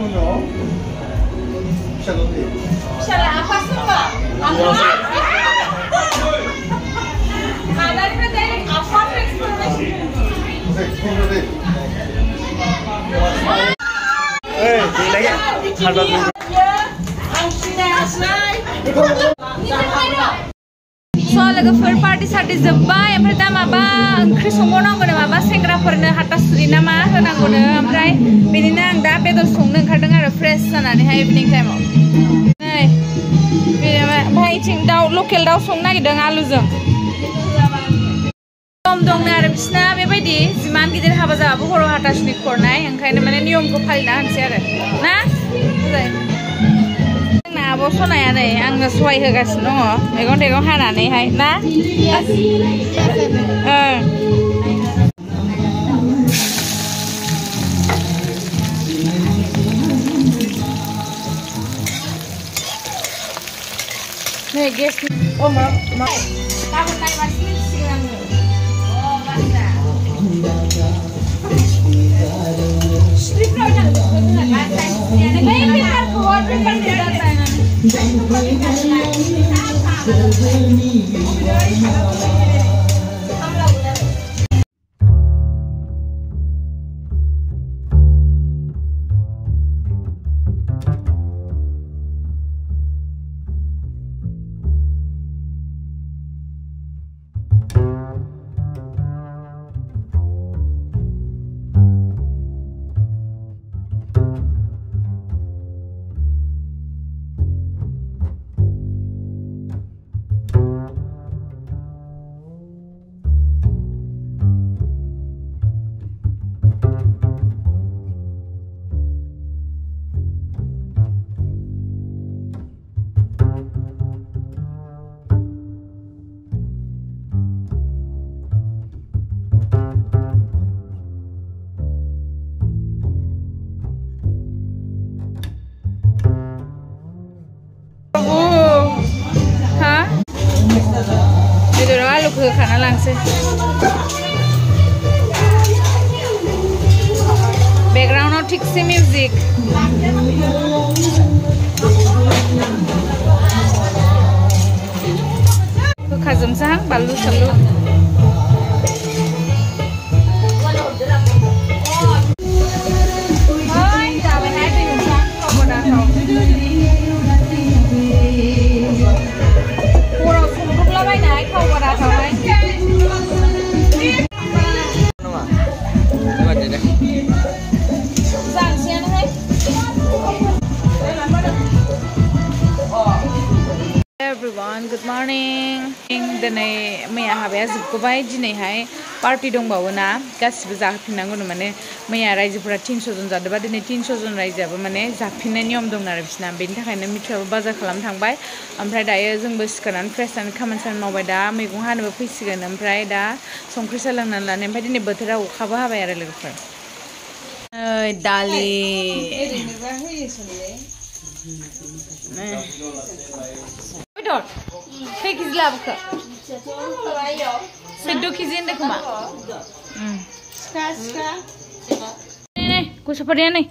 Salah apa semua? Ada di mana apa eksperimen? Soal logoफोर पार्टी सार्टी जोब्बाय ओमफ्राय दा माबा ओंख्रि संबावनांगौनो माबा सेंग्राफोरनो हाथासुरि ना मा होनांगौनो ओमफ्राय बिदिनो आं दा बेदर संनो ओंखारदों आरो फ्रेश जानानैहाय इभिनिं टाइमाव नै ओमफ्राय इथिं दाउ लकेल दाउ संनो नागिरदों आलुजों नियम दंनो आरो बिसिना बेबायदि जिमान गिदिर हाबा जाबाबो हराव हाथासुरि खुरनाय ओंखायनो माने नियमखौ फालिना होनोसै आरो ना जोंना आब' सनाया नै आंनो सहाय होगासिनो दङ मैगं थाइगं हानानैहाय ना नै गेस गाबोन नायबासो मिथिसिगोन आङो होखाना लांसै बेकग्राउन्डआव थिगसे मिउजिक होखाजोबसां बानलु सानलु everyone good morning दिनै मैया हाबाया जोबबाय दिनैहाय पार्टी दंबावोना गासिबो जाफिननांगौनो माने मैया रायजोफोरा 300 जन जादोंबा दिनै 300 जन रायजोआबो माने जाफिननाय नियम दं आरो बिसिना बेनि थाखायनो मिथियाबो बाजार खालामनो थांबाय ओमफ्राय दायो जोंबो सिखारनानै फ्रेश जानानै खामानि मावबाय दा मैगं हानोबो फैसिगोन ओमफ्राय दा संख्रि सोलोंनानै लानो ओमफ्राय दिनै बोथोरा अखाबो हाबाय आरो लोगोफोर दालि बेदर खै केजि लाबोखो 14 केजि होनदों खोमा नै गसफारिया नै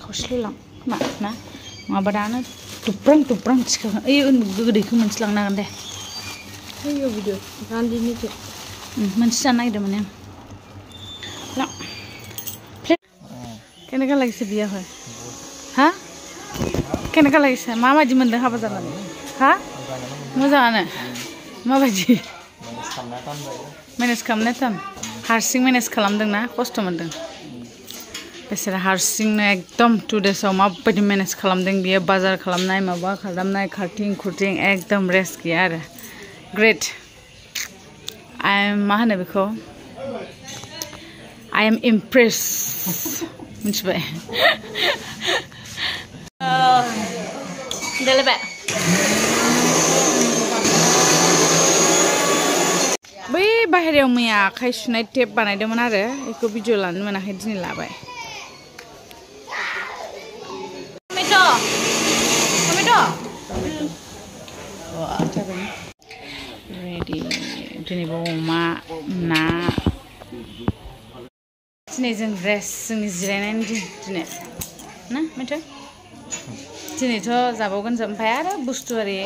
खावसेल' लां खोमा ना नङाबा दानो दुब्रां दुब्रां थिखागोन ओइ गोदैखौ मोनसिलांनो हागोन दे ओइयो भिडिअ रान्दिनिखौ मोनसे जानो नागिरदोंमोन आं लां केनेका लागिसे बियाहाय हा केनेका लागिसे माबायदि मोनदों हाबा जानानै हा मोजाङानो माबायदि मेनेज खालामनाय टान हारसिं मेनेज खालामदोंना खस्थ' मोनदों बेसोर हारसिंनो एकदम 2 daysआव माबायदि मेनेज खालामदों बियो बाजार खालामनाय माबा खालामनाय खारथिं खुरथिं एकदम रेस्ट गैया आरो ग्रेट मा होनो बेखौ I am impressed मिथिबाय देलायबाय बै बाहेरायाव मैया आखाइ सुनाय टेप बानायदोंमोन आरो बेखौ भिडिअ लानो मोनाखै दिनै लाबाय रेडि दिनैबो अमा ना दिनै जों रेस्ट जोंनि जिरायनायनि दिन दिनै ना मिथि दिनैथ' जाबावगोन जों ओमफ्राय आरो बुस्थु आरि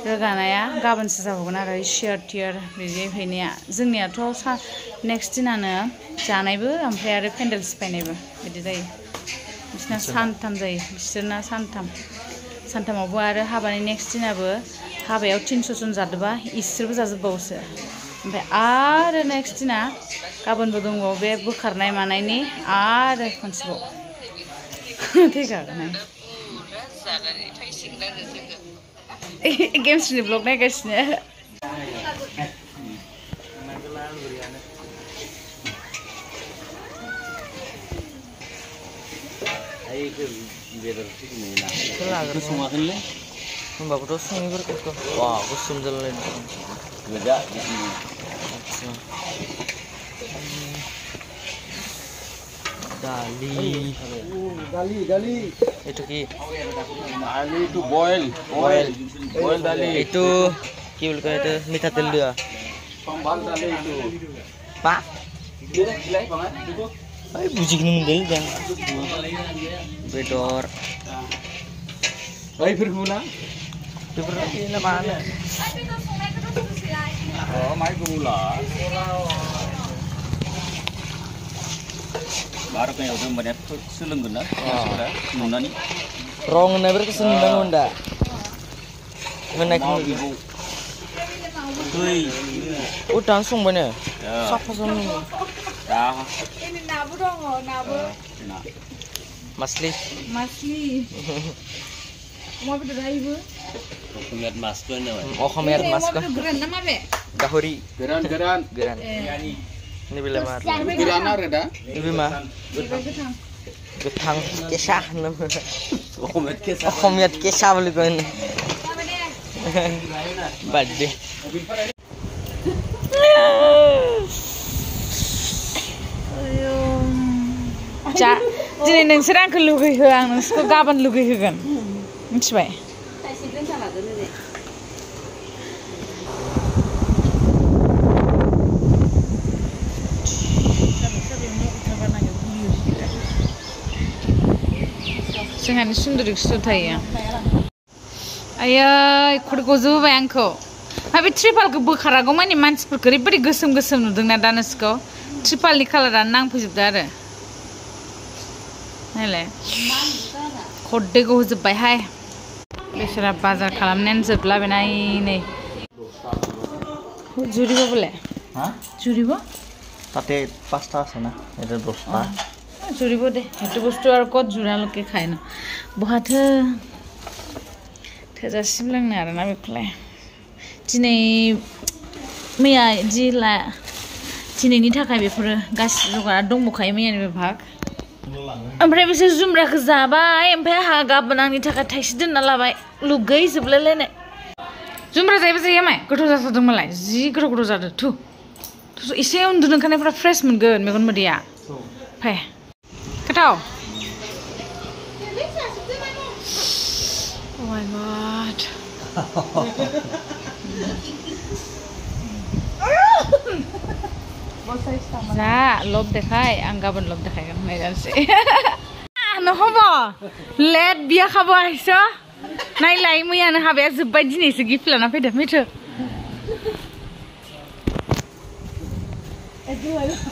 रोगानाया गाबोनसो जाबावगोन आरो सियार टियार बिदि हैनाया जोंनियाथ' नेक्स्ट दिनानो जानायबो ओमफ्राय आरो पेन्डेल सिफायनायबो बिदि जायो बिसोरना सानथाम जायो बिसोरना सानथामावबो आरो हाबानि नेक्स्ट दिनाबो हाबायाव 300 जन जादोंबा इसोरबो जाजोबबावोसो ओमफ्राय आरो नेक्स्ट दिना गाबोनबो दंबावो बे बोखारनाय मानायनि आरो खनसेबाव थैखागोन गेम्सनि ब्लग नायगासिनो होमबाबोथ' संनायफोरखौ वा गुसुम जालायदों गोजा दाলি itu কি দালি itu boil দালি itu কি বলতে হয় এটা মিঠা তেল দেওয়া সম্বাল দালি itu pak ay bujikin moндel jang bedor ay hwna ini mana oh mai gula baru kayak udah banyak selenggan lah sudah nunani rong never kesenang unda menaik ibu tuh udah langsung bener siapa soalnya ini nabu dong nabu masli mau beda ibu Komet mas ko na. Oh, komet mas ko. Geran nama be? Gahuri. Geran. Ini bila mar. Geran ada? Ini mah. Getang kesah nama. Komet kesah beli ko ini. Bade. Ayo. Jadi nengser angke lugi hoang, nengser gaban lugi hogan. Miथिबाय जोंहानि सुन्दुरि खिथु थायो आयै खर गजोबबाय आंखौ बे ट्रिपालखौ बोखारागौ मानि मानसिफोरखौ ओरैबायदि गोसोम नुदोंना दानोसखौ ट्रिपालनि कालारानो नांफैजोबदों आरो नायलाय खड्डेखौ होजोबबायहाय बेसरा बाजार खालामनायानो जोबलाबायनाय नै जुरिब बोले जुरिब তাতে 5টা আছে না এটা 10টা जुरिब दे हेतु बुस्तु आरो कत जुरालके खायनो बहाथो थोजासिम लोंनो आरोना बेखौलाय दिनै मैया जिला दिनैनि थाखाय बेफोरो गासिबो जगारा दंबोखायो मैयानिबो भाग ओमफ्राय बिसोर जुमराखौ जाबाय ओमफ्राय आंहा गाबोन आंनि थाखाय थाइसे दोनना लाबाय लुगै जोबलायलायनाय जुमरा जायोबा जायो माय गोथाव जाथारदों मालाय जि गोथाव जादों थु एसे उन्दुनो ओंखारनायफ्रा फ्रेस मोनगोन मेगन मोदैया फै गोथाव Oh my god जा लब देखाय आं गाबोन लब देखायगोन नायजानोसै नहबा लेट बिया खाबो आइसो नायलाय मैयानो हाबाया जोबबाय दिनैसो गिफ्ट लाना फैदो मिथु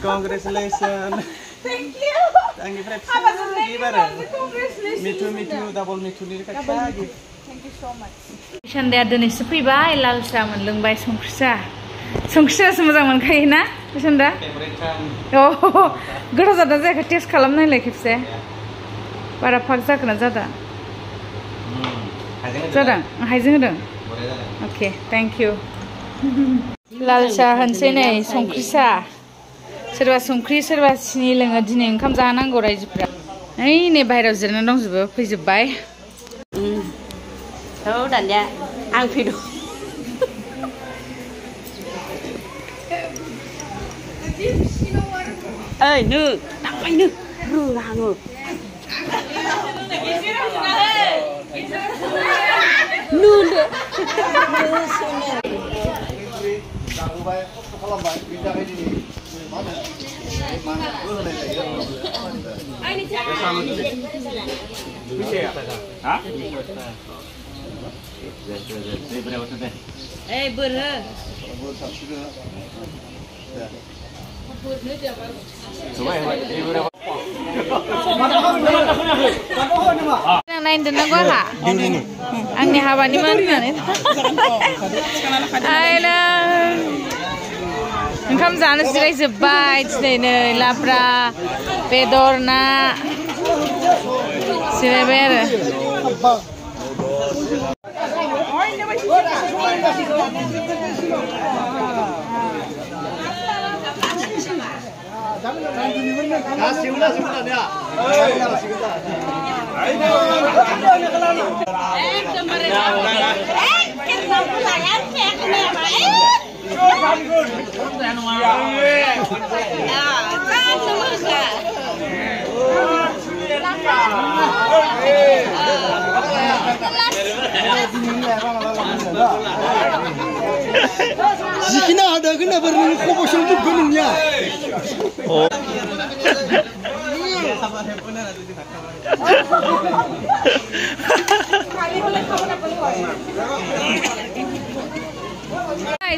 Congratulations. Thank you. Thank you. Congratulations. Mitu, double mitu ni dekat lagi. Thank you so much. Sandया दिनैसो फैबाय लाल साहा मोनलोंबाय संख्रि साहासो मोजां मोनखायो ना सन्दा गोथाव जादों जायाखै टेस्ट खालामनायलाय खेबसे बारा फाग जागोना जादा जादों हाइजें होदों अके थैंक यू लाल साहा होनसै नै संख्रि साहा सोरबा संख्रि सोरबा सिनि लोङो दिनै ओंखाम जानांगौ रायजोफ्रा ओइ नै बाहेरायाव जिरायना दंजोबो फैजोबबाय औ दानिया आं फैदों ओइ नो थांबायनो रोङाङो नुदो naidw na gua ha. Ang haba ni man kan. Ayolah. Onkam जानो जिराय जोब्बाय दिनै लाब्रा बेदर ना जिरायबाय आरो Jika ada kena beri koposan tu gunungnya.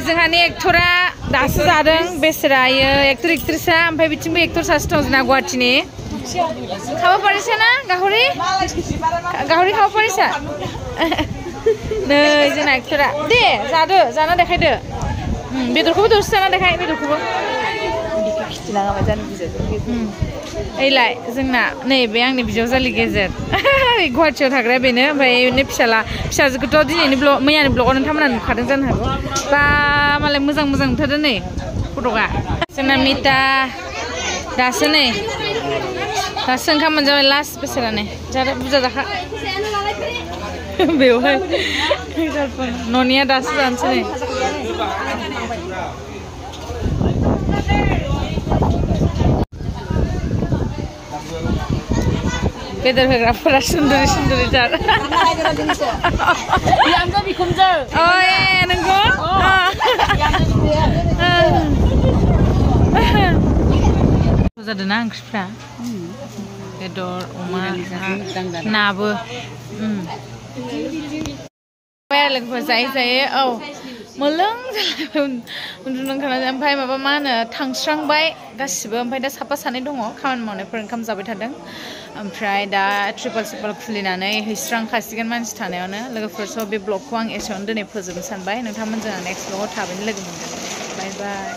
जोंहानि एक्टरा दासो जादों बेसरायो एक्टर एक्ट्रेसा ओमफ्राय बिथिंबो एक्टर सासे दं जोंना गुवाहाटीनि खाबा पारिसा ना गाहरि खाबा पारिसा नै जोंना एक्टरा दे जादो जाना देखायदो बेदरखौबो दसे जाना देखाय बेदरखौबो खिथिनाङा जानो बिजों एलाय जोंना नैबे आंनि बिजावजालि गेजेर गुवाहाटीयाव थाग्राया बेनो ओमफ्राय फिसाजोखौथ' दिनैनि ब्लग मैयानि ब्लगाव नोंथांमोना नुखादों जानो हागौ बा मालाय मोजां नुथारदों नै फट'आ जोंना मिता दासो ओंखाम मोनजाबाय लास्ट बेसरानो जादो बुरजा जाखा बेवहाय न'निया दासो जानोसै नै बेदर होग्राफोरा सुन्दुरि सुन्दुरिथार नंगौ जादों ना ओंख्रिफ्रा बेदर अमा नाबो लोगोफोर जायै जायै मोलों उन्दुनो ओंखारनानै ओमफ्राय माबा मा होनो थांस्रांबाय गासिबो ओमफ्राय दा साफा सानै दङ खामानि मावनायफोर ओंखाम जाबाय थादों ओमफ्राय दा ट्रिपल खुलिनानै हैस्रांखासिगोन मानसि थानायावनो लोगोफोर स' बे ब्लगखौ आं एसेयावनो दिनै फोजोबनो सानबाय नोंथांमोनजों नेक्स्ट ब्लगाव थाबैनो लोगो मोनगोन बाय बाय